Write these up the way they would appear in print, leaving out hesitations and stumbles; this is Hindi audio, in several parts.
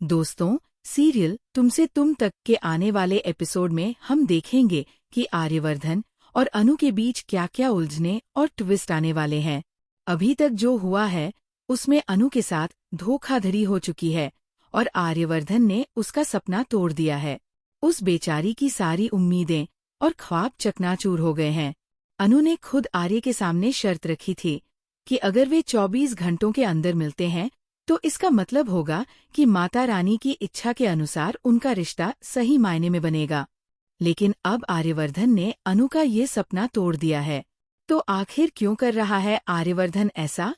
दोस्तों, सीरियल तुमसे तुम तक के आने वाले एपिसोड में हम देखेंगे कि आर्यवर्धन और अनु के बीच क्या क्या उलझने और ट्विस्ट आने वाले हैं। अभी तक जो हुआ है उसमें अनु के साथ धोखाधड़ी हो चुकी है और आर्यवर्धन ने उसका सपना तोड़ दिया है। उस बेचारी की सारी उम्मीदें और ख्वाब चकनाचूर हो गए हैं। अनु ने खुद आर्य के सामने शर्त रखी थी कि अगर वे 24 घंटों के अंदर मिलते हैं तो इसका मतलब होगा कि माता रानी की इच्छा के अनुसार उनका रिश्ता सही मायने में बनेगा। लेकिन अब आर्यवर्धन ने अनु का ये सपना तोड़ दिया है। तो आखिर क्यों कर रहा है आर्यवर्धन ऐसा?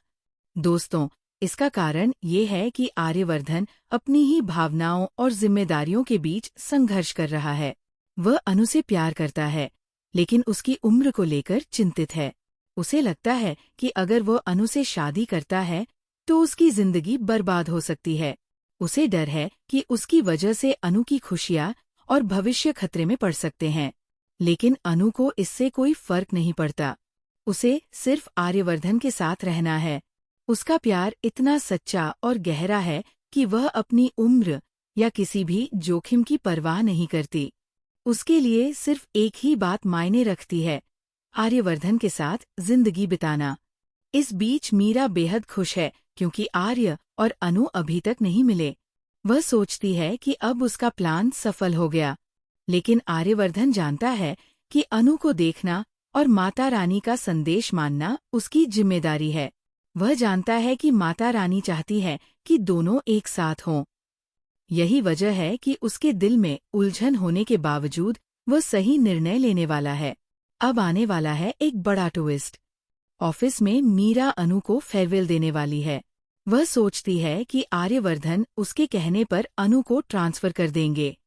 दोस्तों, इसका कारण ये है कि आर्यवर्धन अपनी ही भावनाओं और जिम्मेदारियों के बीच संघर्ष कर रहा है। वह अनु से प्यार करता है, लेकिन उसकी उम्र को लेकर चिंतित है। उसे लगता है कि अगर वह अनु से शादी करता है तो उसकी जिंदगी बर्बाद हो सकती है। उसे डर है कि उसकी वजह से अनु की खुशियाँ और भविष्य खतरे में पड़ सकते हैं। लेकिन अनु को इससे कोई फर्क नहीं पड़ता। उसे सिर्फ आर्यवर्धन के साथ रहना है। उसका प्यार इतना सच्चा और गहरा है कि वह अपनी उम्र या किसी भी जोखिम की परवाह नहीं करती। उसके लिए सिर्फ एक ही बात मायने रखती है, आर्यवर्धन के साथ जिंदगी बिताना। इस बीच मीरा बेहद खुश है क्योंकि आर्य और अनु अभी तक नहीं मिले। वह सोचती है कि अब उसका प्लान सफल हो गया। लेकिन आर्यवर्धन जानता है कि अनु को देखना और माता रानी का संदेश मानना उसकी जिम्मेदारी है। वह जानता है कि माता रानी चाहती है कि दोनों एक साथ हों। यही वजह है कि उसके दिल में उलझन होने के बावजूद वह सही निर्णय लेने वाला है। अब आने वाला है एक बड़ा ट्विस्ट। ऑफिस में मीरा अनु को फेयरवेल देने वाली है। वह सोचती है कि आर्यवर्धन उसके कहने पर अनु को ट्रांसफर कर देंगे।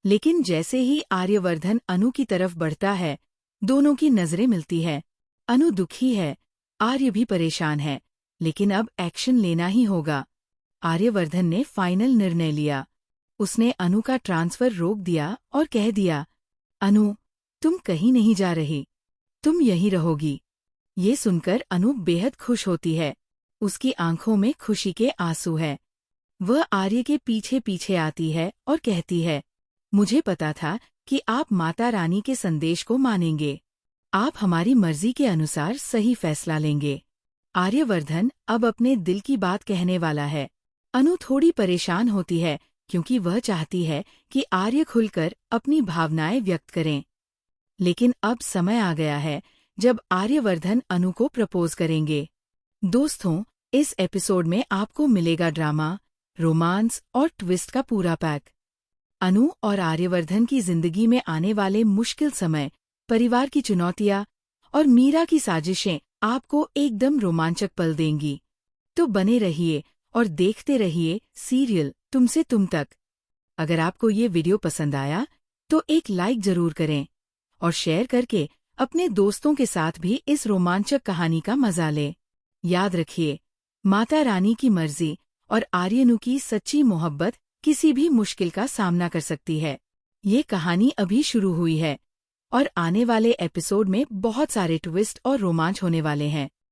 लेकिन जैसे ही आर्यवर्धन अनु की तरफ बढ़ता है, दोनों की नजरें मिलती है। अनु दुखी है, आर्य भी परेशान है, लेकिन अब एक्शन लेना ही होगा। आर्यवर्धन ने फाइनल निर्णय लिया। उसने अनु का ट्रांसफर रोक दिया और कह दिया, अनु, तुम कहीं नहीं जा रही, तुम यहीं रहोगी। ये सुनकर अनु बेहद खुश होती है। उसकी आंखों में खुशी के आंसू है। वह आर्य के पीछे पीछे आती है और कहती है, मुझे पता था कि आप माता रानी के संदेश को मानेंगे। आप हमारी मर्जी के अनुसार सही फैसला लेंगे। आर्यवर्धन अब अपने दिल की बात कहने वाला है। अनु थोड़ी परेशान होती है क्योंकि वह चाहती है कि आर्य खुलकर अपनी भावनाएं व्यक्त करें। लेकिन अब समय आ गया है जब आर्यवर्धन अनु को प्रपोज करेंगे। दोस्तों, इस एपिसोड में आपको मिलेगा ड्रामा, रोमांस और ट्विस्ट का पूरा पैक। अनु और आर्यवर्धन की जिंदगी में आने वाले मुश्किल समय, परिवार की चुनौतियां और मीरा की साजिशें आपको एकदम रोमांचक पल देंगी। तो बने रहिए और देखते रहिए सीरियल तुमसे तुम तक। अगर आपको ये वीडियो पसंद आया तो एक लाइक जरूर करें और शेयर करके अपने दोस्तों के साथ भी इस रोमांचक कहानी का मजा लें। याद रखिए, माता रानी की मर्जी और आर्यनु की सच्ची मोहब्बत किसी भी मुश्किल का सामना कर सकती है। ये कहानी अभी शुरू हुई है और आने वाले एपिसोड में बहुत सारे ट्विस्ट और रोमांच होने वाले हैं।